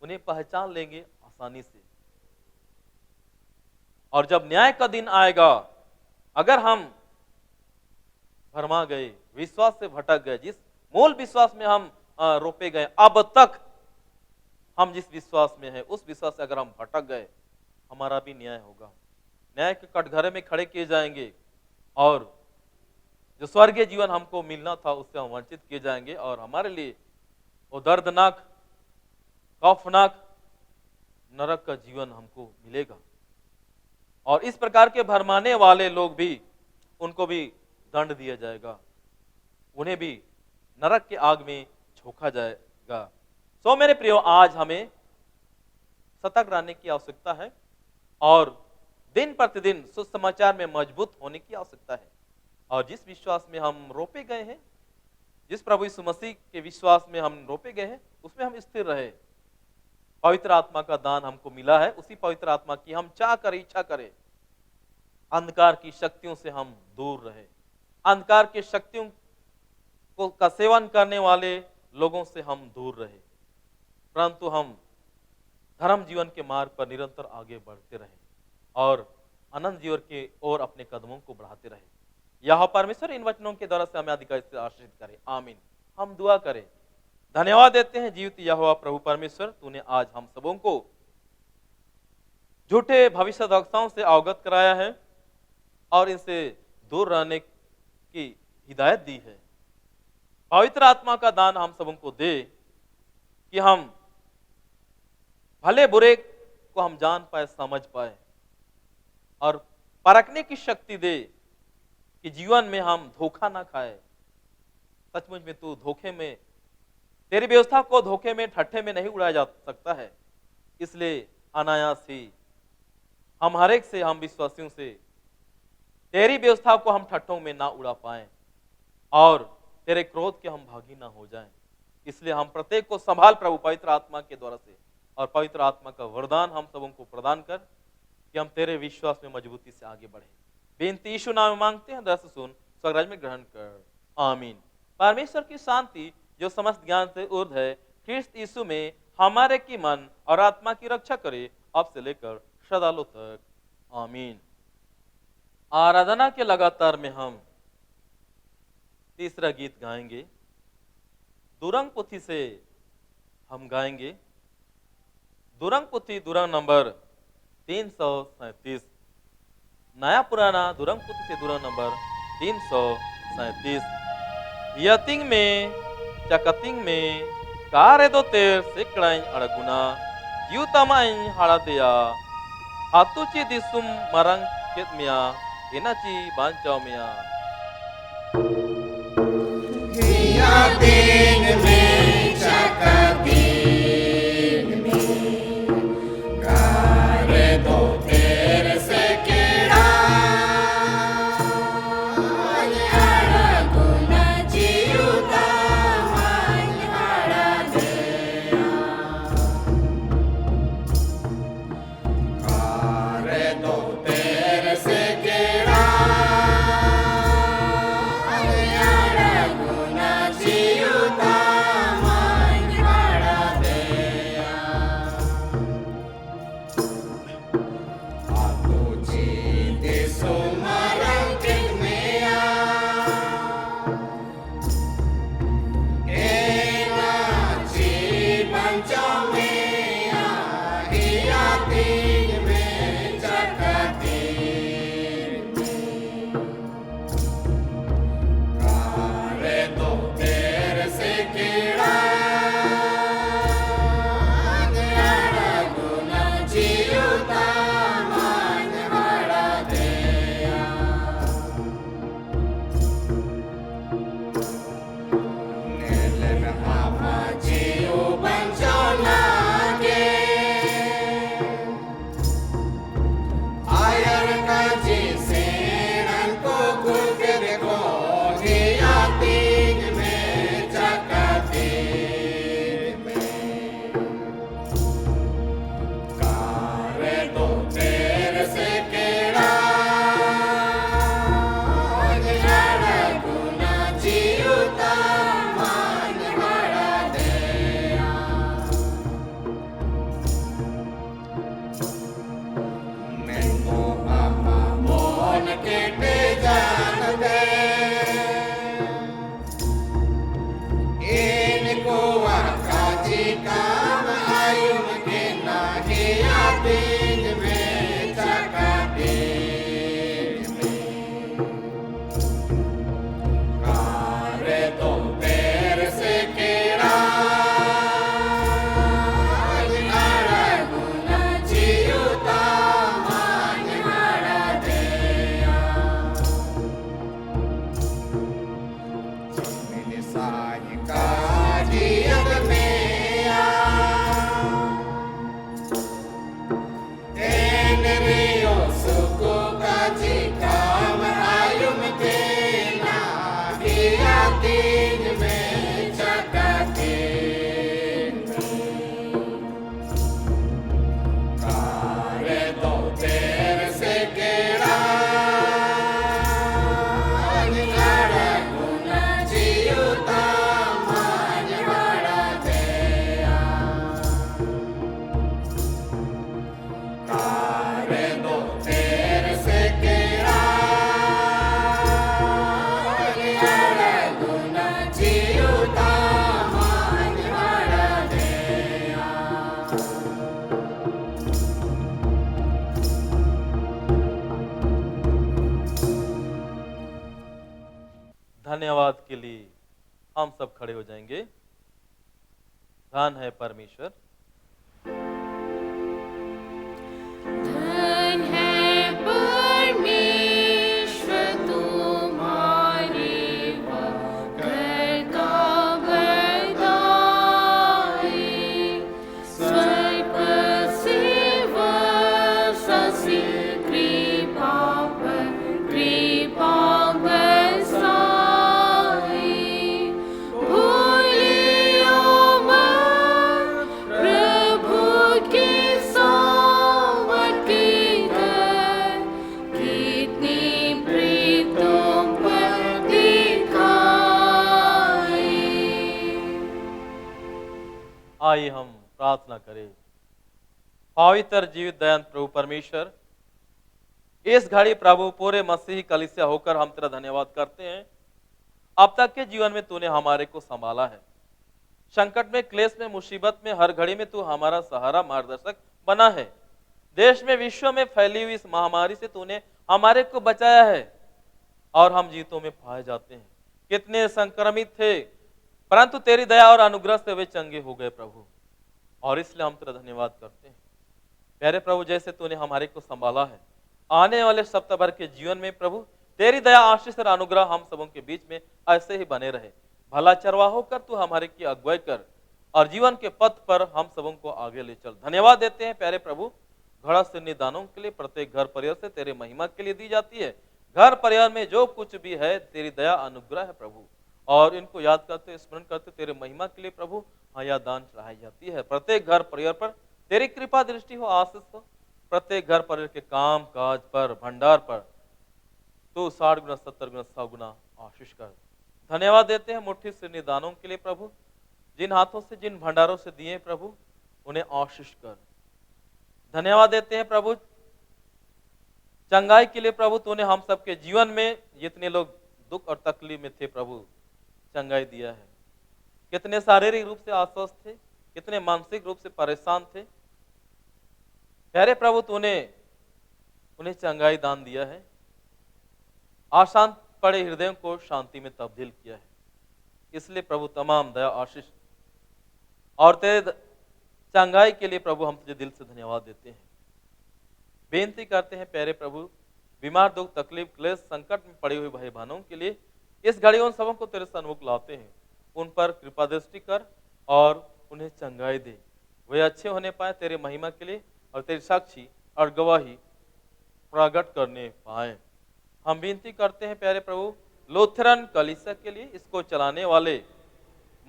उन्हें पहचान लेंगे आसानी से। और जब न्याय का दिन आएगा, अगर हम भरमा गए, विश्वास से भटक गए, जिस मूल विश्वास में हम रोपे गए, अब तक हम जिस विश्वास में हैं उस विश्वास से अगर हम भटक गए, हमारा भी न्याय होगा। न्याय के कटघरे में खड़े किए जाएंगे, और जो स्वर्गीय जीवन हमको मिलना था उससे हम वंचित किए जाएंगे, और हमारे लिए वो दर्दनाक, खौफनाक नरक का जीवन हमको मिलेगा। और इस प्रकार के भरमाने वाले लोग भी, उनको भी दंड दिया जाएगा, उन्हें भी नरक के आग में झोंका जाएगा। सो मेरे प्रियो, आज हमें सतर्क रहने की आवश्यकता है और दिन प्रतिदिन सुसमाचार में मजबूत होने की आवश्यकता है। और जिस विश्वास में हम रोपे गए हैं, जिस प्रभु यीशु मसीह के विश्वास में हम रोपे गए हैं, उसमें हम स्थिर रहे। पवित्र आत्मा का दान हमको मिला है, उसी पवित्र आत्मा की हम चाह कर इच्छा करें। अंधकार की शक्तियों से हम दूर रहे, अंधकार की शक्तियों को का सेवन करने वाले लोगों से हम दूर रहे, परंतु हम धर्म जीवन के मार्ग पर निरंतर आगे बढ़ते रहे और अनंत जीवन की ओर अपने कदमों को बढ़ाते रहे। यह परमेश्वर इन वचनों के द्वारा से हमें अधिकार से आशीषित करे, आमीन। हम दुआ करें। धन्यवाद देते हैं जीवित यहोवा प्रभु परमेश्वर, तूने आज हम सबों को झूठे भविष्यद्वक्ताओं से अवगत कराया है और इनसे दूर रहने की हिदायत दी है। पवित्र आत्मा का दान हम सबों को दे कि हम भले बुरे को हम जान पाए, समझ पाए और परखने की शक्ति दे कि जीवन में हम धोखा ना खाए। सचमुच में तू धोखे में, तेरी व्यवस्था को धोखे में, ठट्ठे में नहीं उड़ाया जा सकता है। इसलिए अनायास ही हम हर एक से, हम विश्वासियों से तेरी व्यवस्था को हम ठट्ठों में ना उड़ा पाए और तेरे क्रोध के हम भागी ना हो जाएं। इसलिए हम प्रत्येक को संभाल प्रभु पवित्र आत्मा के द्वारा से, और पवित्र आत्मा का वरदान हम सबों को प्रदान कर कि हम तेरे विश्वास में मजबूती से आगे बढ़े। बेनती यीशु नाम में मांगते हैं, दस सुन, स्वर्गराज में ग्रहण कर, आमीन। परमेश्वर की शांति जो समस्त ज्ञान से ऊर्ध्व है, ख्रिस्त यीशु में हमारे की मन और आत्मा की रक्षा करे, अब से लेकर सदालों तक, आमीन। आराधना के लगातार में हम तीसरा गीत गाएंगे। दुरंग पुथी से हम गाएंगे। दुरंग पुथी दुरंग नंबर 337, नया पुराना दुरंग पुथी से दुरंग नंबर 337। यतिंग में चकतिंग में कारे दो तेर सिकड़ाई अड़गुना यूतमाई हाड़ा दिया हातुची दिसुम मरंग केतमिया एनाची बांचाओ मिया। दिन में चकदिन में कारे दो तेर से केड़ा अड़गुना जीउता माई हाड़ा दिया कारे दो तेर से केड़ा धन्यवाद के लिए हम सब खड़े हो जाएंगे। धन है परमेश्वर, धन है परमेश्वर तुम्हारे घर का बरदाई, स्वर्ग से वर्षा कृपा पर कृपा बरसाई, भूलियो मत प्रभु की सावत की दर, कितनी प्रीतम पर दिखाई। आइए हम प्रार्थना करें। पवित्र जीवित दयान प्रभु परमेश्वर, इस घड़ी प्रभु पूरे मसीही कलीसिया होकर हम तेरा धन्यवाद करते हैं। अब तक के जीवन में तूने हमारे को संभाला है। संकट में, क्लेश में, मुसीबत में, हर घड़ी में तू हमारा सहारा, मार्गदर्शक बना है। देश में, विश्व में फैली हुई इस महामारी से तूने हमारे को बचाया है और हम जीतों में पाए जाते हैं। कितने संक्रमित थे, परंतु तेरी दया और अनुग्रह से वे चंगे हो गए प्रभु, और इसलिए हम तेरा धन्यवाद करते हैं। प्यारे प्रभु, जैसे तूने हमारे को संभाला है, आने वाले सप्ताह भर के जीवन में प्रभु तेरी दया, आशीष और अनुग्रह हम सबों के बीच में ऐसे ही बने रहे। भला चरवाह होकर तू हमारे की अगुवाई कर और जीवन के पथ पर हम सबों को आगे ले चल। धन्यवाद देते हैं प्यारे प्रभु, घड़ा से निदानों के लिए प्रत्येक घर परिवार से तेरे महिमा के लिए दी जाती है। घर परिवार में जो कुछ भी है तेरी दया अनुग्रह है प्रभु, और इनको याद करते, स्मरण करते तेरे महिमा के लिए प्रभु हया दान चढ़ाई जाती है। प्रत्येक घर परिवार पर तेरी कृपा दृष्टि हो, आशीष हो। प्रत्येक घर परिवार के काम काज पर, भंडार पर तू 60 गुना, 70 गुना, 100 गुना आशीष कर। धन्यवाद देते हैं मुट्ठी से निदानों के लिए प्रभु, जिन हाथों से, जिन भंडारों से दिए प्रभु उन्हें आशीष कर। धन्यवाद देते हैं प्रभु चंगाई के लिए प्रभु, तूने हम सबके जीवन में जितने लोग दुख और तकलीफ में थे प्रभु चंगाई दिया है। कितने शारीरिक रूप से अस्वस्थ थे, कितने मानसिक रूप से परेशान थे, प्यारे प्रभु तूने उन्हें चंगाई दान दिया है। अशांत पड़े हृदयों को शांति में तब्दील किया है। इसलिए प्रभु तमाम दया, आशीष और तेरे चंगाई के लिए प्रभु हम तुझे दिल से धन्यवाद देते हैं। बेनती करते हैं प्यारे प्रभु, बीमार, दुख, तकलीफ, क्लेश, संकट में पड़े हुए भाई बहनों के लिए इस घड़ी उन सबों को तेरे सन्मुख लाते हैं। उन पर कृपा दृष्टि कर और उन्हें चंगाई दे, वे अच्छे होने पाए तेरे महिमा के लिए और तेरी साक्षी और गवाही प्रकट करने पाए। हम विनती करते हैं प्यारे प्रभु लूथरन कलीसिया के लिए, इसको चलाने वाले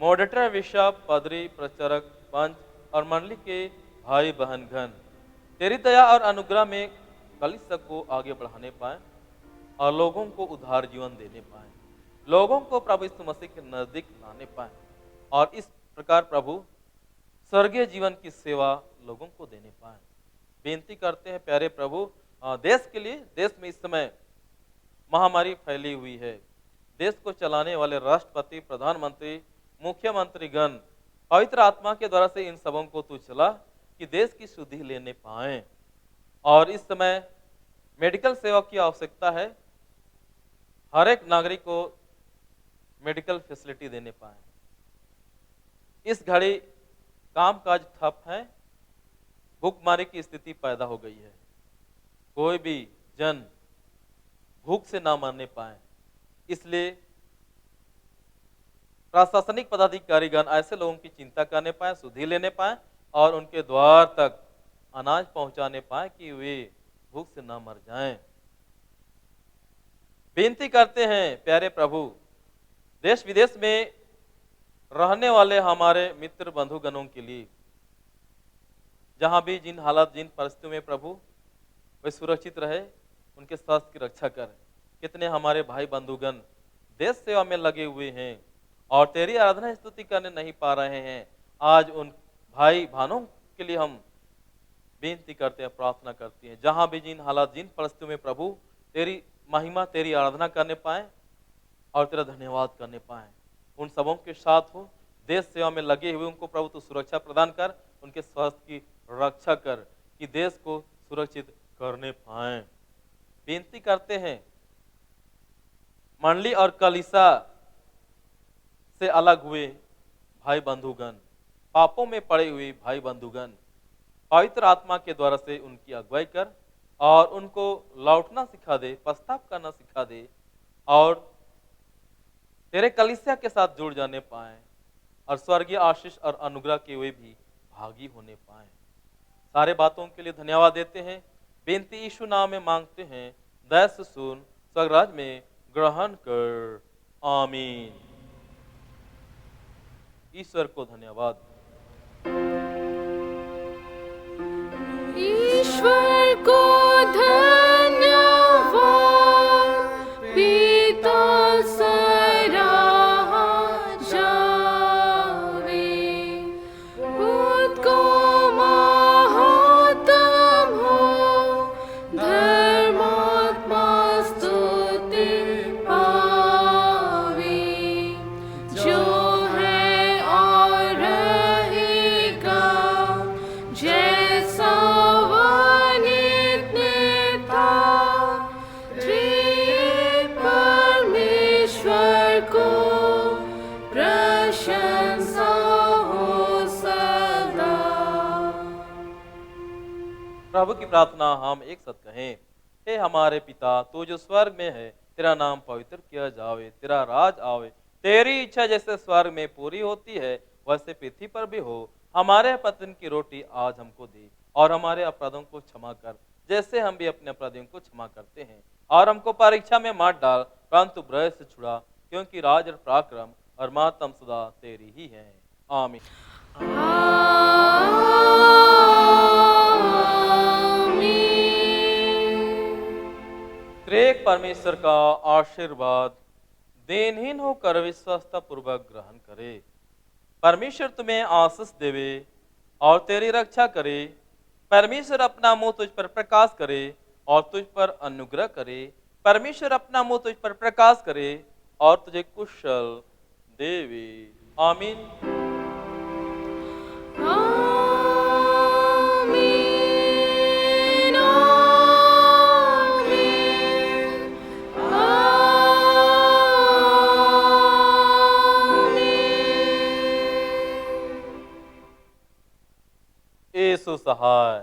मॉडरेटर, बिशप, पादरी, प्रचारक, पंच और मंडली के भाई बहन गण तेरी दया और अनुग्रह में कलीसिया को आगे बढ़ाने पाए और लोगों को उद्धार जीवन देने पाए, लोगों को प्रभु यीशु मसीह के नजदीक लाने पाए और इस प्रकार प्रभु स्वर्गीय जीवन की सेवा लोगों को देने पाए। बेनती करते हैं प्यारे प्रभु देश के लिए, देश में इस समय महामारी फैली हुई है। देश को चलाने वाले राष्ट्रपति, प्रधानमंत्री, मुख्यमंत्री गण पवित्र आत्मा के द्वारा से इन सबों को तू चला कि देश की शुद्धि लेने पाए। और इस समय मेडिकल सेवा की आवश्यकता है, हर एक नागरिक को मेडिकल फैसिलिटी देने पाए। इस घड़ी कामकाज ठप है, भूखमरी की स्थिति पैदा हो गई है, कोई भी जन भूख से ना मरने पाए। इसलिए प्रशासनिक पदाधिकारीगण ऐसे लोगों की चिंता करने पाए, शुद्धि लेने पाए और उनके द्वार तक अनाज पहुंचाने पाए कि वे भूख से ना मर जाएं। बेनती करते हैं प्यारे प्रभु देश विदेश में रहने वाले हमारे मित्र बंधुगणों के लिए, जहां भी जिन हालात, जिन परिस्थितियों में प्रभु वे सुरक्षित रहे, उनके स्वास्थ्य की रक्षा कर। कितने हमारे भाई बंधुगण देश सेवा में लगे हुए हैं और तेरी आराधना स्तुति करने नहीं पा रहे हैं। आज उन भाई बहनों के लिए हम बेनती करते हैं, प्रार्थना करते हैं, जहां भी जिन हालात, जिन परिस्थितियों में प्रभु तेरी महिमा, तेरी आराधना करने पाए और तेरा धन्यवाद करने पाए। उन सबों के साथ हो, देश सेवा में लगे हुए उनको प्रभु तू सुरक्षा प्रदान कर, उनके स्वास्थ्य की रक्षा कर कि देश को सुरक्षित करने पाए। बेनती करते हैं मंडली और कलीसिया से अलग हुए भाई बंधुगण, पापों में पड़े हुए भाई बंधुगण, पवित्र आत्मा के द्वारा से उनकी अगुवाई कर और उनको लौटना सिखा दे, पश्चाताप करना सिखा दे और तेरे कलीसिया के साथ जुड़ जाने पाए और स्वर्गीय आशीष और अनुग्रह के वे भी भागी होने पाए। सारे बातों के लिए धन्यवाद देते हैं, बेनती यीशु नाम में मांगते हैं, दया से सुन, स्वर्गराज में ग्रहण कर, आमीन। ईश्वर को धन्यवाद। ईश्वर को धन्यवाद, पिता सराहा जावे, पुत्र को महात्म हो, धर्मात्मा स्तुति पावे, जो है और रहेगा, जैसा परमेश्वर को प्रशंसा हो सदा। प्रभु की प्रार्थना हम एक साथ कहें। हे हमारे पिता, तू जो स्वर्ग में है, तेरा नाम पवित्र किया जावे, तेरा राज आवे, तेरी इच्छा जैसे स्वर्ग में पूरी होती है वैसे पृथ्वी पर भी हो। हमारे प्रतिदिन की रोटी आज हमको दे और हमारे अपराधों को क्षमा कर जैसे हम भी अपने अपराधियों को क्षमा करते हैं, और हमको परीक्षा में मत डाल परंतु बुराई से छुड़ा, क्योंकि राज और पराक्रम और महत्व सदा तेरी ही है, आमीन। त्रिएक परमेश्वर का आशीर्वाद देनहीन होकर विश्वासता पूर्वक ग्रहण करे। परमेश्वर तुम्हें आशीष देवे और तेरी रक्षा करे। परमेश्वर अपना मुंह तुझ पर प्रकाश करे और तुझ पर अनुग्रह करे। परमेश्वर अपना मुंह तुझ पर प्रकाश करे और तुझे कुशल देवे, आमीन। आमीन, आमीन, आमीन। यीशु सहाय।